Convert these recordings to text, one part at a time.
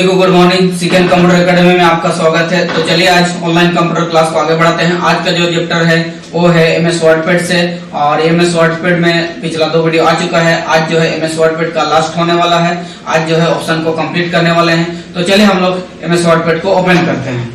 सभी को good morning. Second computer academy में आपका स्वागत है। तो चलिए आज ऑनलाइन कंप्यूटर क्लास को आगे बढ़ाते हैं। आज का जो चैप्टर है वो है एमएस वर्डपैड से, और एमएस वर्डपैड में पिछला 2 वीडियो आ चुका है। आज जो है एमएस वर्डपैड का लास्ट होने वाला है। आज जो है ऑप्शन को कंप्लीट करने वाले हैं। तो चलिए हम लोग एमएस वर्डपैड को ओपन करते हैं।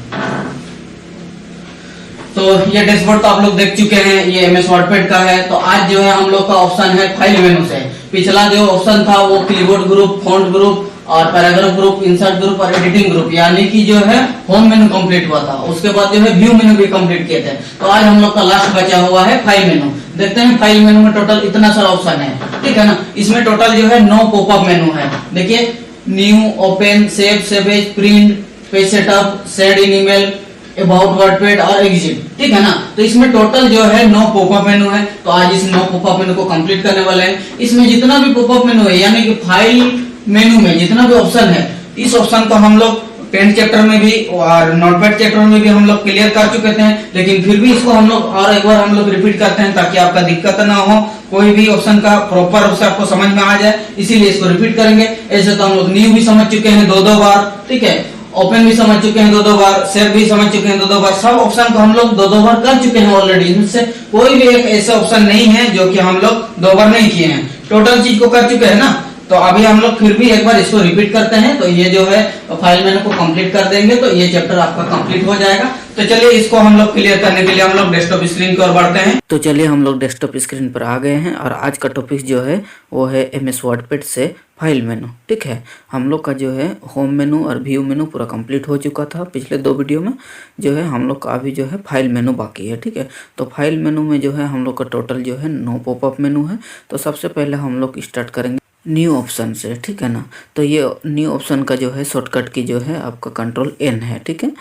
तो ये डैशबोर्ड तो आप लोग देख चुके हैं, ये एमएस वर्डपैड का है। तो आज जो है हम लोग का ऑप्शन है फाइल मेनू से। पिछला जो ऑप्शन था वो कीबोर्ड ग्रुप, फॉन्ट ग्रुप और पैराग्राफ ग्रुप, इंसर्ट ग्रुप और एडिटिंग ग्रुप, यानी कि जो है होम मेनू कंप्लीट हुआ था। उसके बाद जो है व्यू मेनू भी कंप्लीट किए थे। तो आज हम लोग का लास्ट बचा हुआ है फाइल मेनू। देखते हैं फाइल मेनू में टोटल इतना सारा ऑप्शन है, ठीक है ना। इसमें टोटल जो है 9 पॉपअप मेनू है। देखिए, new, open, save, save as, print, page setup, share in email, about WordPad और एग्जिट, ठीक है ना। तो इसमें टोटल जो है 9 पॉपअप मेनू है। तो आज इस 9 पॉपअप मेनू को कंप्लीट करने वाले हैं। इसमें जितना भी पॉपअप मेनू है, यानी कि फाइल मेनू में जितना भी ऑप्शन है, इस ऑप्शन को हम लोग 10 चैप्टर में भी और नोटपैड चैप्टर में भी हम लोग क्लियर कर चुके थे। लेकिन फिर भी इसको हम लोग और एक बार हम लोग रिपीट करते हैं ताकि आपका दिक्कत ना हो, कोई भी ऑप्शन का प्रॉपर रूप से आपको समझ में आ जाए, इसीलिए इसको रिपीट करेंगे। ऐसे तो हम लोग न्यू भी समझ चुके हैं 2-2 बार, ठीक है, ओपन भी समझ चुके हैं 2-2 बार, सेव भी समझ चुके हैं 2-2 बार। सब ऑप्शन को हम लोग 2-2 बार कर चुके हैं ऑलरेडी। इनसे कोई भी एक ऐसा ऑप्शन नहीं है जो कि हम लोग 2 बार नहीं किए हैं। टोटल चीज को कर चुके हैं ना। तो अभी हम लोग फिर भी एक बार इसको रिपीट करते हैं। तो ये जो है फाइल मेनू को कंप्लीट कर देंगे तो ये चैप्टर आपका कंप्लीट हो जाएगा। तो चलिए इसको हम लोग क्लियर करने के लिए हम लोग डेस्कटॉप स्क्रीन की ओर बढ़ते हैं। तो चलिए हम लोग डेस्कटॉप स्क्रीन पर आ गए हैं और आज का टॉपिक जो है वो है एमएस वर्डपैड से फाइल मेनू, ठीक है। हम लोग का जो है होम मेनू और व्यू मेनू पूरा कंप्लीट हो चुका था पिछले 2 वीडियो में। जो है हम लोग का अभी जो है फाइल मेनू बाकी है, ठीक है। तो फाइल मेनू में जो है हम लोग का टोटल जो है 9 पॉपअप मेनू है। तो सबसे पहले हम लोग स्टार्ट करेंगे न्यू ऑप्शन से, ठीक है ना। तो ये न्यू ऑप्शन का जो है शॉर्टकट की जो है आपका कंट्रोल N है, ठीक है।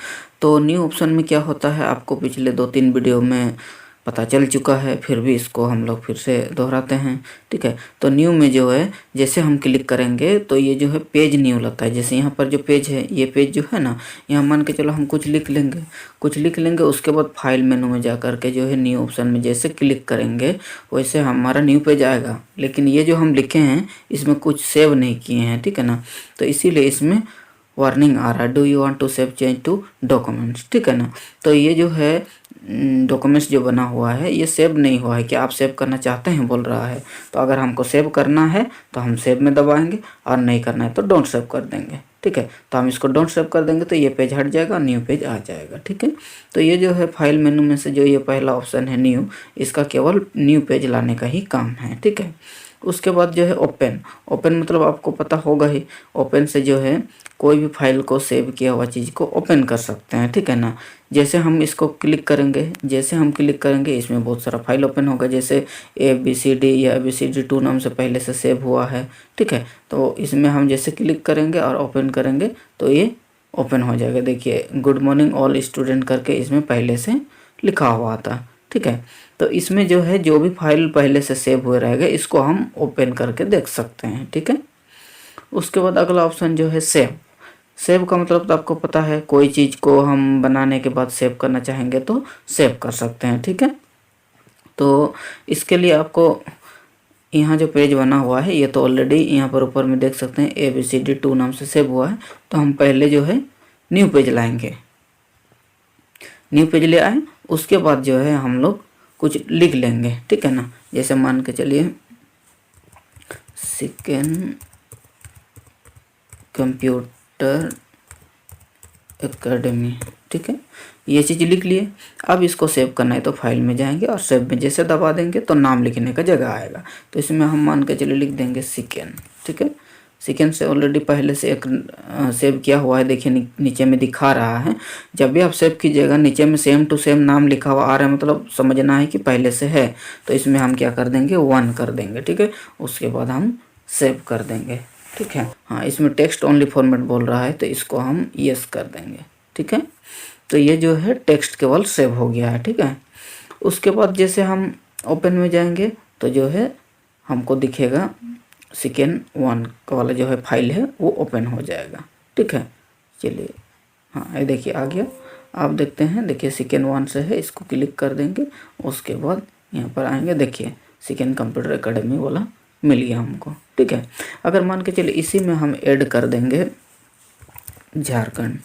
तो न्यू ऑप्शन में क्या होता है आपको पिछले 2-3 वीडियो में पता चल चुका है, फिर भी इसको हम लोग फिर से दोहराते हैं, ठीक है। तो न्यू में जो है जैसे हम क्लिक करेंगे तो ये जो है पेज न्यू लगता है। जैसे यहाँ पर जो पेज है, ये पेज जो है ना, यहाँ मान के चलो हम कुछ लिख लेंगे, उसके बाद फाइल मेनू में जा कर के जो है न्यू ऑप्शन में जैसे क्लिक करेंगे वैसे हमारा न्यू पेज आएगा। लेकिन ये जो हम लिखे हैं इसमें कुछ सेव नहीं किए हैं, ठीक है ना। तो इसीलिए इसमें वार्निंग आ रहा है, do you want to save change to documents, ठीक है ना। तो ये जो है डॉक्यूमेंट्स जो बना हुआ है ये सेव नहीं हुआ है कि आप सेव करना चाहते हैं बोल रहा है। तो अगर हमको सेव करना है तो हम सेव में दबाएंगे और नहीं करना है तो डोंट सेव कर देंगे, ठीक है। तो हम इसको डोंट सेव कर देंगे तो ये पेज हट जाएगा, न्यू पेज आ जाएगा, ठीक है। तो ये जो है फाइल मेनू में से जो ये पहला ऑप्शन है न्यू, इसका केवल न्यू पेज लाने का ही काम है, ठीक है। उसके बाद जो है ओपन मतलब आपको पता होगा ही। ओपन से जो है कोई भी फाइल को सेव किया हुआ चीज़ को ओपन कर सकते हैं, ठीक है ना। जैसे हम इसको क्लिक करेंगे इसमें बहुत सारा फाइल ओपन होगा। जैसे ABCD या ABCD2 नाम से पहले से सेव हुआ है, ठीक है। तो इसमें हम जैसे क्लिक करेंगे और ओपन करेंगे तो ये ओपन हो जाएगा। देखिए, गुड मॉर्निंग ऑल स्टूडेंट करके इसमें पहले से लिखा हुआ था, ठीक है। तो इसमें जो है जो भी फाइल पहले से सेव हुए रहेगा इसको हम ओपन करके देख सकते हैं, ठीक है। उसके बाद अगला ऑप्शन जो है सेव का मतलब तो आपको पता है, कोई चीज़ को हम बनाने के बाद सेव करना चाहेंगे तो सेव कर सकते हैं, ठीक है। तो इसके लिए आपको यहाँ जो पेज बना हुआ है ये तो ऑलरेडी यहाँ पर ऊपर में देख सकते हैं ABCD2 नाम से सेव हुआ है। तो हम पहले जो है न्यू पेज लाएंगे, न्यू पेज ले आए। उसके बाद जो है हम लोग कुछ लिख लेंगे, ठीक है ना। जैसे मान के चलिए सेकेंड कंप्यूटर एकेडमी, ठीक है, ये चीज़ लिख लिए। अब इसको सेव करना है तो फाइल में जाएंगे और सेव में जैसे दबा देंगे तो नाम लिखने का जगह आएगा। तो इसमें हम मान के चलिए लिख देंगे सेकेंड, ठीक है। सेकेंड से ऑलरेडी पहले से एक सेव किया हुआ है, देखिए नीचे में दिखा रहा है। जब भी आप सेव कीजिएगा नीचे में सेम टू सेम नाम लिखा हुआ आ रहा है, मतलब समझना है कि पहले से है। तो इसमें हम क्या कर देंगे 1 कर देंगे, ठीक है। उसके बाद हम सेव कर देंगे, ठीक है। हाँ, इसमें टेक्स्ट ओनली फॉर्मेट बोल रहा है तो इसको हम यस कर देंगे, ठीक है। तो ये जो है टेक्स्ट केवल सेव हो गया है, ठीक है। उसके बाद जैसे हम ओपन में जाएंगे तो जो है हमको दिखेगा सेकेंड 1 का वाला जो है फाइल है वो ओपन हो जाएगा, ठीक है। चलिए, हाँ ये देखिए आ गया। आप देखते हैं, देखिए सेकेंड 1 से है, इसको क्लिक कर देंगे। उसके बाद यहाँ पर आएंगे, देखिए सेकेंड कंप्यूटर एकेडमी वाला मिल गया हमको, ठीक है। अगर मान के चलिए इसी में हम ऐड कर देंगे झारखंड,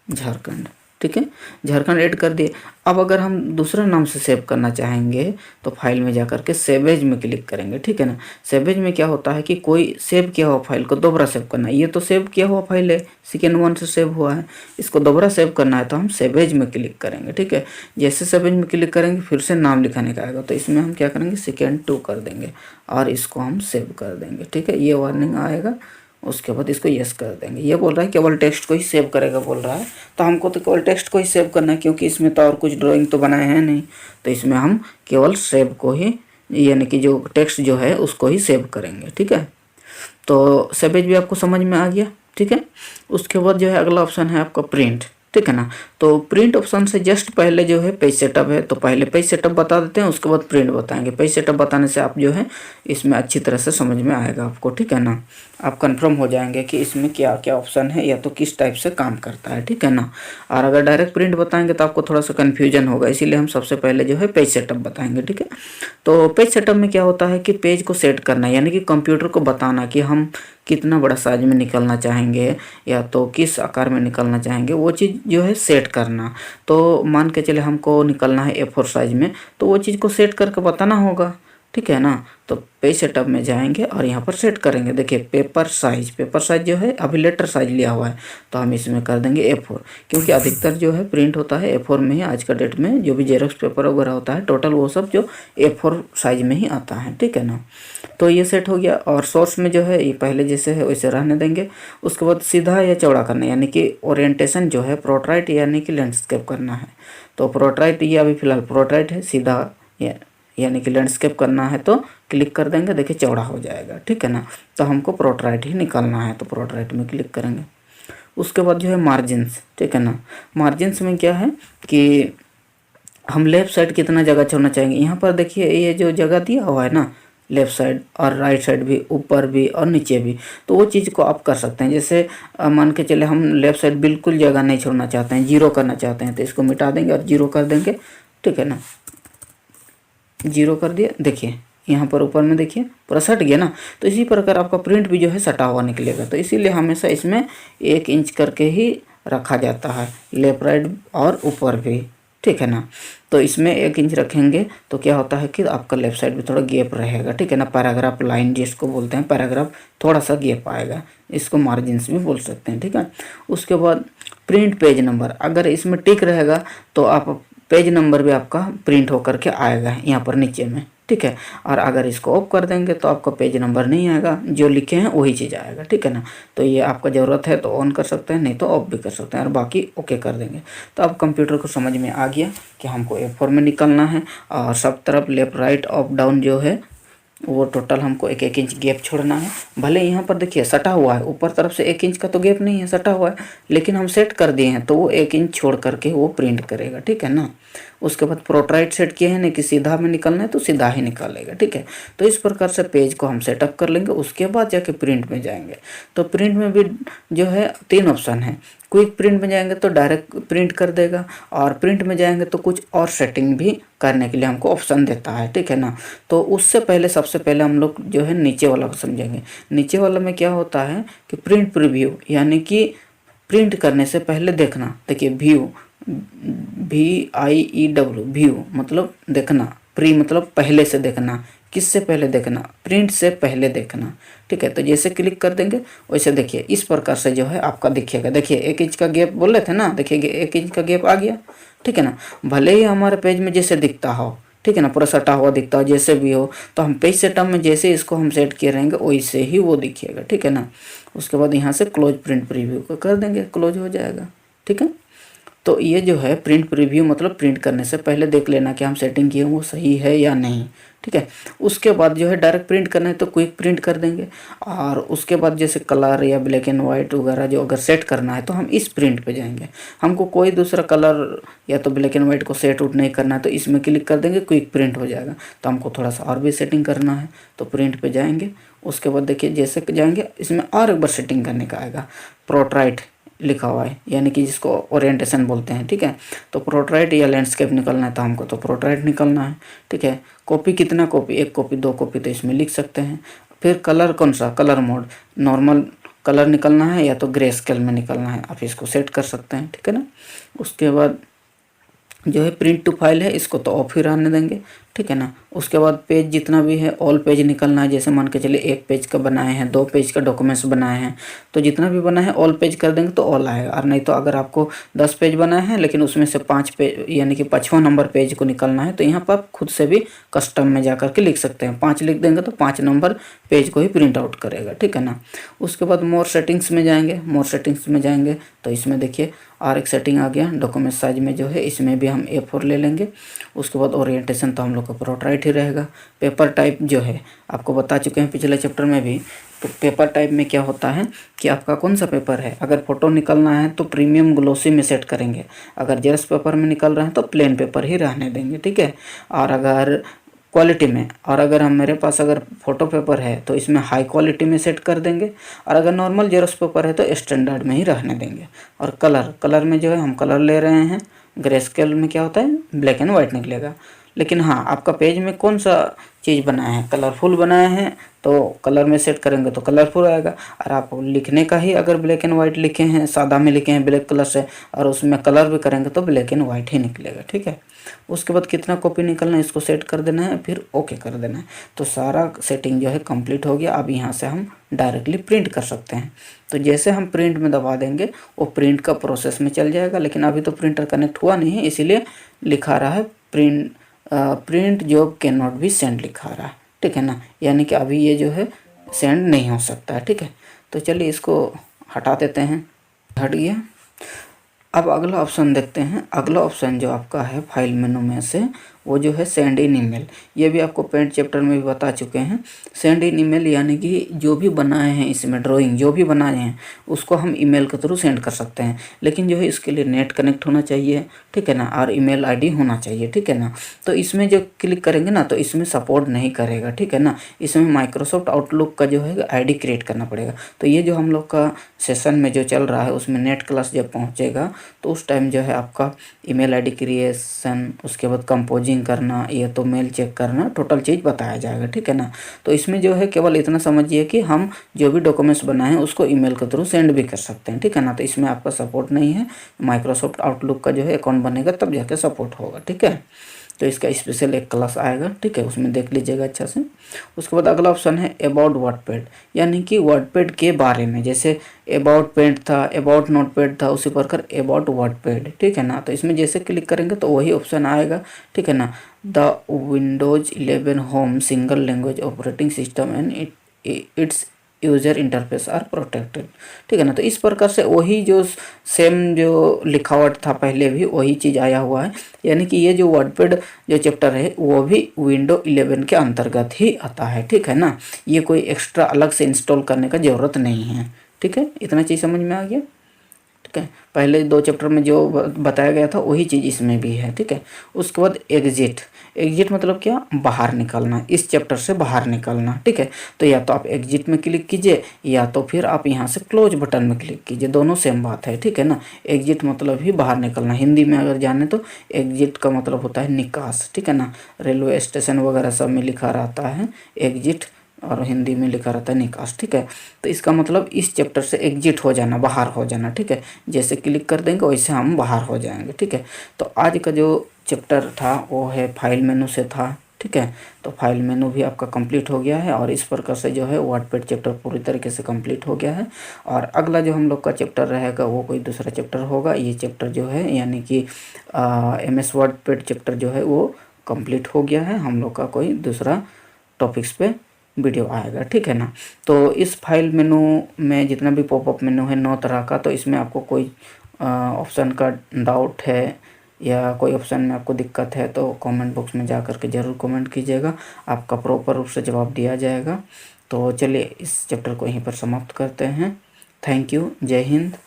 झारखंड, ठीक है, झारखंड ऐड कर दिए। अब अगर हम दूसरा नाम से सेव करना चाहेंगे तो फाइल में जाकर के सेव एज में क्लिक करेंगे, ठीक है ना। सेव एज में क्या होता है कि कोई सेव किया हुआ फाइल को दोबारा सेव करना है। ये तो सेव किया हुआ फाइल है, सेकेंड वन से सेव हुआ है, इसको दोबारा सेव करना है तो हम सेव एज में क्लिक करेंगे, ठीक है। जैसे सेव एज में क्लिक करेंगे फिर से नाम लिखाने का आएगा, तो इसमें हम क्या करेंगे, सेकेंड 2 कर देंगे और इसको हम सेव कर देंगे, ठीक है। ये वार्निंग आएगा, उसके बाद इसको यस कर देंगे। ये बोल रहा है केवल टेक्स्ट को ही सेव करेगा बोल रहा है, तो हमको तो केवल टेक्स्ट को ही सेव करना है क्योंकि इसमें तो और कुछ ड्राइंग तो बनाए हैं नहीं, तो इसमें हम केवल सेव को ही, यानी कि जो टेक्स्ट जो है उसको ही सेव करेंगे, ठीक है। तो सेवेज भी आपको समझ में आ गया, ठीक है। उसके बाद जो है अगला ऑप्शन है आपका प्रिंट, ठीक है ना। तो प्रिंट ऑप्शन से जस्ट पहले जो है पेज सेटअप है, तो पहले पेज सेटअप बता देते हैं, उसके बाद प्रिंट बताएंगे। पेज सेटअप बताने से आप जो है इसमें अच्छी तरह से समझ में आएगा आपको, ठीक है ना। आप कंफर्म हो जाएंगे कि इसमें क्या क्या ऑप्शन है या तो किस टाइप से काम करता है, ठीक है ना। और अगर डायरेक्ट प्रिंट बताएंगे तो आपको थोड़ा सा कन्फ्यूजन होगा, इसीलिए हम सबसे पहले जो है पेज सेटअप बताएंगे, ठीक है। तो पेज सेटअप में क्या होता है कि पेज को सेट करना, यानी कि कंप्यूटर को बताना कि हम कितना बड़ा साइज में निकलना चाहेंगे या तो किस आकार में निकलना चाहेंगे, वो चीज़ जो है सेट करना। तो मान के चले हमको निकलना है A4 साइज में, तो वो चीज़ को सेट करके बताना होगा, ठीक है ना। तो पेज सेटअप में जाएंगे और यहाँ पर सेट करेंगे। देखिए पेपर साइज जो है अभी लेटर साइज लिया हुआ है, तो हम इसमें कर देंगे A4, क्योंकि अधिकतर जो है प्रिंट होता है A4 में ही आज का डेट में। जो भी जेरोक्स पेपर वगैरह होता है टोटल वो सब जो A4 साइज में ही आता है, ठीक है ना। तो ये सेट हो गया। और सोर्स में जो है ये पहले जैसे है वैसे रहने देंगे। उसके बाद सीधा या चौड़ा करना, यानी कि ओरिएंटेशन जो है पोर्ट्रेट यानी कि लैंडस्केप करना है। तो पोर्ट्रेट ये अभी फिलहाल पोर्ट्रेट है, सीधा यानी कि लैंडस्केप करना है तो क्लिक कर देंगे, देखिए चौड़ा हो जाएगा, ठीक है ना। तो हमको पोर्ट्रेट ही निकालना है तो पोर्ट्रेट में क्लिक करेंगे। उसके बाद जो है मार्जिन्स, ठीक है ना। मार्जिन्स में क्या है कि हम लेफ़्ट साइड कितना जगह छोड़ना चाहेंगे। यहाँ पर देखिए ये जो जगह दिया हुआ है ना, लेफ़्ट साइड और राइट साइड भी, ऊपर भी और नीचे भी, तो वो चीज़ को आप कर सकते हैं। जैसे मान के चले हम लेफ़्ट साइड बिल्कुल जगह नहीं छोड़ना चाहते हैं, 0 करना चाहते हैं, तो इसको मिटा देंगे और 0 कर देंगे, ठीक है ना। 0 कर दिया, देखिए यहाँ पर ऊपर में देखिए पूरा सट गया ना। तो इसी प्रकार आपका प्रिंट भी जो है सटा हुआ निकलेगा। तो इसीलिए हमेशा इसमें 1 इंच करके ही रखा जाता है, लेफ्ट राइट और ऊपर भी, ठीक है ना। तो इसमें 1 इंच रखेंगे तो क्या होता है कि आपका लेफ्ट साइड भी थोड़ा गैप रहेगा, ठीक है ना। पैराग्राफ लाइन जिसको बोलते हैं, पैराग्राफ थोड़ा सा गैप आएगा, इसको मार्जिन्स भी बोल सकते हैं, ठीक है। उसके बाद प्रिंट पेज नंबर, अगर इसमें टिक रहेगा तो आप पेज नंबर भी आपका प्रिंट होकर के आएगा यहाँ पर नीचे में, ठीक है। और अगर इसको ऑफ कर देंगे तो आपका पेज नंबर नहीं आएगा, जो लिखे हैं वही चीज़ आएगा, ठीक है ना। तो ये आपका ज़रूरत है तो ऑन कर सकते हैं, नहीं तो ऑफ भी कर सकते हैं, और बाकी ओके कर देंगे। तो अब कंप्यूटर को समझ में आ गया कि हमको A4 में निकलना है और सब तरफ लेफ्ट राइट अप डाउन जो है वो टोटल हमको 1 इंच गैप छोड़ना है। भले यहाँ पर देखिए सटा हुआ है, ऊपर तरफ से 1 इंच का तो गैप नहीं है, सटा हुआ है, लेकिन हम सेट कर दिए हैं तो वो 1 इंच छोड़ करके वो प्रिंट करेगा, ठीक है ना। उसके बाद पोर्ट्रेट सेट किए हैं ना कि सीधा में निकलना है तो सीधा ही निकालेगा, ठीक है। तो इस प्रकार से पेज को हम सेटअप कर लेंगे। उसके बाद जाके प्रिंट में जाएंगे। तो प्रिंट में भी जो है 3 ऑप्शन है। क्विक प्रिंट में जाएंगे तो डायरेक्ट प्रिंट कर देगा, और प्रिंट में जाएंगे तो कुछ और सेटिंग भी करने के लिए हमको ऑप्शन देता है, ठीक है ना। तो उससे पहले सबसे पहले हम लोग जो है नीचे वाला को समझेंगे। नीचे वाला में क्या होता है कि प्रिंट प्रीव्यू, यानी कि प्रिंट करने से पहले देखना। देखिए व्यू, VIEW, व्यू मतलब देखना, प्री मतलब पहले से देखना। किससे पहले देखना? प्रिंट से पहले देखना, ठीक है। तो जैसे क्लिक कर देंगे वैसे देखिए इस प्रकार से जो है आपका दिखेगा। देखिए 1 इंच का गैप बोल रहे थे ना, देखिए 1 इंच का गैप आ गया, ठीक है ना। भले ही हमारे पेज में जैसे दिखता हो, ठीक है ना, पूरा सटा हुआ दिखता हो, जैसे भी हो, तो हम पेज सेटअप में जैसे इसको हम सेट किए रहेंगे वैसे ही वो दिखेगा, ठीक है ना। उसके बाद यहाँ से क्लोज प्रिंट प्रीव्यू को कर देंगे, क्लोज हो जाएगा, ठीक है। तो ये जो है प्रिंट प्रीव्यू मतलब प्रिंट करने से पहले देख लेना कि हम सेटिंग किए वो सही है या नहीं, ठीक है। उसके बाद जो है डायरेक्ट प्रिंट करना है तो क्विक प्रिंट कर देंगे। और उसके बाद जैसे कलर या ब्लैक एंड वाइट वगैरह जो अगर सेट करना है तो हम इस प्रिंट पे जाएंगे। हमको कोई दूसरा कलर या तो ब्लैक एंड वाइट को सेट आउट नहीं करना है तो इसमें क्लिक कर देंगे, क्विक प्रिंट हो जाएगा। तो हमको थोड़ा सा और भी सेटिंग करना है तो प्रिंट पे जाएंगे। उसके बाद देखिए जैसे जाएंगे इसमें और एक बार सेटिंग करने का आएगा, पोर्ट्रेट लिखा हुआ है, यानी कि जिसको ओरिएंटेशन बोलते हैं, ठीक है। तो पोर्ट्रेट या लैंडस्केप निकलना है तो हमको तो पोर्ट्रेट निकलना है, ठीक है। कॉपी कितना कॉपी, 1 कॉपी 2 कॉपी तो इसमें लिख सकते हैं। फिर कलर कौन सा, कलर मोड, नॉर्मल कलर निकलना है या तो ग्रे स्केल में निकलना है, आप इसको सेट कर सकते हैं, ठीक है ना। उसके बाद जो है प्रिंट टू फाइल है, इसको तो ऑफ ही रहने देंगे, ठीक है ना। उसके बाद पेज जितना भी है ऑल पेज निकलना है। जैसे मान के चलिए 1 पेज का बनाए हैं, 2 पेज का डॉक्यूमेंट्स बनाए हैं, तो जितना भी बना है ऑल पेज कर देंगे तो ऑल आएगा। और नहीं तो अगर आपको 10 पेज बनाए हैं लेकिन उसमें से 5 पेज यानी कि 5वां नंबर पेज को निकलना है, तो यहाँ पर आप खुद से भी कस्टम में जा करके लिख सकते हैं। 5 लिख देंगे तो 5 नंबर पेज को ही प्रिंट आउट करेगा, ठीक है ना। उसके बाद मोर सेटिंग्स में जाएंगे, मोर सेटिंग्स में जाएंगे तो इसमें देखिए और एक सेटिंग आ गया डॉक्यूमेंट साइज में जो है, इसमें भी हम A4 ले लेंगे। उसके बाद ओरिएंटेशन तो हम लोग का प्रोट्राइट ही रहेगा। पेपर टाइप जो है आपको बता चुके हैं पिछले चैप्टर में भी, तो पेपर टाइप में क्या होता है कि आपका कौन सा पेपर है। अगर फोटो निकलना है तो प्रीमियम ग्लोसी में सेट करेंगे, अगर जेरॉक्स पेपर में निकल रहे हैं तो प्लेन पेपर ही रहने देंगे, ठीक है। और अगर क्वालिटी में, और अगर हम मेरे पास अगर फ़ोटो पेपर है तो इसमें हाई क्वालिटी में सेट कर देंगे, और अगर नॉर्मल जेरॉक्स पेपर है तो स्टैंडर्ड में ही रहने देंगे। और कलर में जो है हम कलर ले रहे हैं, ग्रे स्केल में क्या होता है ब्लैक एंड वाइट निकलेगा। लेकिन हाँ, आपका पेज में कौन सा चीज़ बनाया है, कलरफुल बनाया है तो कलर में सेट करेंगे तो कलरफुल आएगा। और आप लिखने का ही अगर ब्लैक एंड वाइट लिखे हैं, सादा में लिखे हैं ब्लैक कलर से, और उसमें कलर भी करेंगे तो ब्लैक एंड वाइट ही निकलेगा, ठीक है। उसके बाद कितना कॉपी निकलना है इसको सेट कर देना है, फिर ओके कर देना है। तो सारा सेटिंग जो है कंप्लीट हो गया। अब यहाँ से हम डायरेक्टली प्रिंट कर सकते हैं। तो जैसे हम प्रिंट में दबा देंगे वो प्रिंट का प्रोसेस में चल जाएगा। लेकिन अभी तो प्रिंटर कनेक्ट हुआ नहीं है, इसीलिए लिखा रहा है print job can not be send लिखा रहा है, ठीक है ना। यानी कि अभी ये जो है सेंड नहीं हो सकता है, ठीक है। तो चलिए इसको हटा देते हैं, हट गया। अब अगला ऑप्शन देखते हैं। अगला ऑप्शन जो आपका है फाइल मेनू में से, वो जो है सेंड इन ईमेल। ये भी आपको पेंट चैप्टर में भी बता चुके हैं। सेंड इन ईमेल यानी कि जो भी बनाए हैं इसमें ड्राइंग जो भी बनाए हैं उसको हम ईमेल के थ्रू सेंड कर सकते हैं। लेकिन जो है इसके लिए नेट कनेक्ट होना चाहिए, ठीक है ना, और ईमेल आईडी होना चाहिए, ठीक है ना। तो इसमें जो क्लिक करेंगे ना तो इसमें सपोर्ट नहीं करेगा, ठीक है ना। इसमें माइक्रोसॉफ्ट आउटलुक का जो है आईडी क्रिएट करना पड़ेगा। तो ये जो हम लोग का सेशन में जो चल रहा है उसमें नेट क्लास जब पहुँचेगा तो उस टाइम जो है आपका ईमेल आईडी क्रिएशन, उसके बाद कंपोजिंग करना, ये तो मेल चेक करना, टोटल चीज़ बताया जाएगा, ठीक है ना। तो इसमें जो है केवल इतना समझिए कि हम जो भी डॉक्यूमेंट्स बनाए हैं उसको ईमेल के थ्रू सेंड भी कर सकते हैं, ठीक है ना। तो इसमें आपका सपोर्ट नहीं है। माइक्रोसॉफ्ट आउटलुक का जो है अकाउंट बनेगा तब जाके सपोर्ट होगा, ठीक है। तो इसका स्पेशल एक क्लास आएगा, ठीक है, उसमें देख लीजिएगा अच्छा से। उसके बाद अगला ऑप्शन है अबाउट वर्डपैड, यानी कि वर्डपैड के बारे में। जैसे अबाउट पेंट था, अबाउट नोटपैड था, उसी प्रकार अबाउट वर्डपैड, ठीक है ना। तो इसमें जैसे क्लिक करेंगे तो वही ऑप्शन आएगा, ठीक है ना। The Windows 11 home single language operating system and its user interface are protected, ठीक है ना। तो इस प्रकार से वही जो सेम जो लिखावट था पहले भी वही चीज़ आया हुआ है। यानी कि ये जो वर्डपैड जो चैप्टर है वो भी विंडो 11 के अंतर्गत ही आता है, ठीक है ना। ये कोई एक्स्ट्रा अलग से इंस्टॉल करने का ज़रूरत नहीं है, ठीक है। इतना चीज़ समझ में आ गया, ठीक है। पहले 2 चैप्टर में जो बताया गया था वही चीज़ इसमें भी है, ठीक है। उसके बाद एग्जिट मतलब क्या, बाहर निकलना, इस चैप्टर से बाहर निकलना, ठीक है। तो या तो आप एग्जिट में क्लिक कीजिए या तो फिर आप यहाँ से क्लोज बटन में क्लिक कीजिए, दोनों सेम बात है, ठीक है ना। एग्जिट मतलब ही बाहर निकलना। हिंदी में अगर जाने तो एग्जिट का मतलब होता है निकास, ठीक है ना। रेलवे स्टेशन वगैरह सब में लिखा रहता है एग्जिट और हिंदी में लिखा रहता है निकास, ठीक है। तो इसका मतलब इस चैप्टर से एग्जिट हो जाना, बाहर हो जाना, ठीक है। जैसे क्लिक कर देंगे वैसे हम बाहर हो जाएंगे, ठीक है। तो आज का जो चैप्टर था वो है फाइल मेनू से था, ठीक है। तो फाइल मेनू भी आपका कंप्लीट हो गया है और इस प्रकार से जो है वर्डपैड चैप्टर पूरी तरीके से कंप्लीट हो गया है। और अगला जो हम लोग का चैप्टर रहेगा वो कोई दूसरा चैप्टर होगा। ये चैप्टर जो है यानी कि MS वर्डपैड चैप्टर जो है वो कंप्लीट हो गया है। हम लोग का कोई दूसरा टॉपिक्स पे वीडियो आएगा, ठीक है ना। तो इस फाइल मेनू में जितना भी पॉपअप मेनू है 9 तरह का, तो इसमें आपको कोई ऑप्शन का डाउट है या कोई ऑप्शन में आपको दिक्कत है तो कमेंट बॉक्स में जा कर के ज़रूर कमेंट कीजिएगा, आपका प्रॉपर रूप से जवाब दिया जाएगा। तो चलिए इस चैप्टर को यहीं पर समाप्त करते हैं। थैंक यू, जय हिंद।